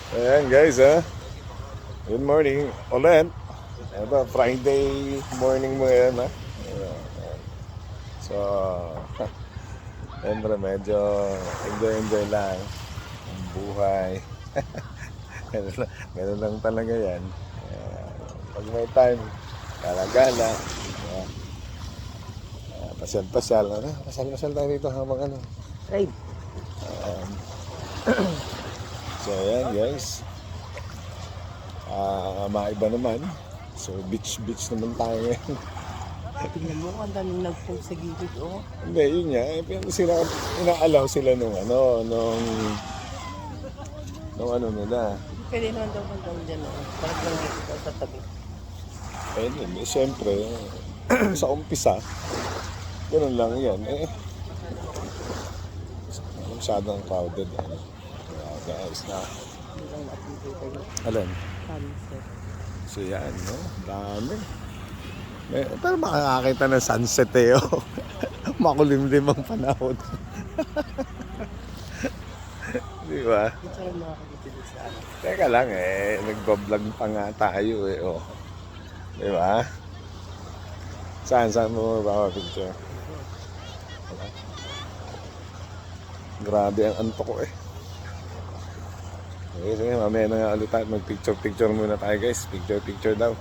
Ayan guys, ha? Good morning ulit. Ito, Friday morning mo yan, ha? Ayan. So, siyempre medyo enjoy lang ang buhay. Ganun lang talaga yan. Ayan. Pag may time, gala-gala. Ayan. Pasyal-pasyal. Ano? Pasyal-pasyal tayo dito habang ano. Right. So, ayan guys. Maiba naman. So, beach naman tayo ngayon. Tingnan mo, ang daming nag-post sa gilid, oh. Hindi, yun nga. Pero sila, ina-allow sila nung ano nila. Pwede naman daw kung daw dyan, oh. Parang lang ito sa tabi. Eh, yun, siyempre, sa umpisa, ganun lang yan. Masyadong crowded. Guys, na. Hindi lang natin dito yung Alam. sunset. So, yan, no? Dami. Pero makakakita ng sunset eh, oh. Makulimlim ang panahon. Di ba? Hindi sarap makakakita dito sa ano. Teka lang nagbablog pa nga tayo eh, oh. Di ba? Saan mo ba picture? Grabe ang antok ko eh. Okay, sige, mamaya na nga ulit tayo. Mag-picture muna tayo guys. Picture daw.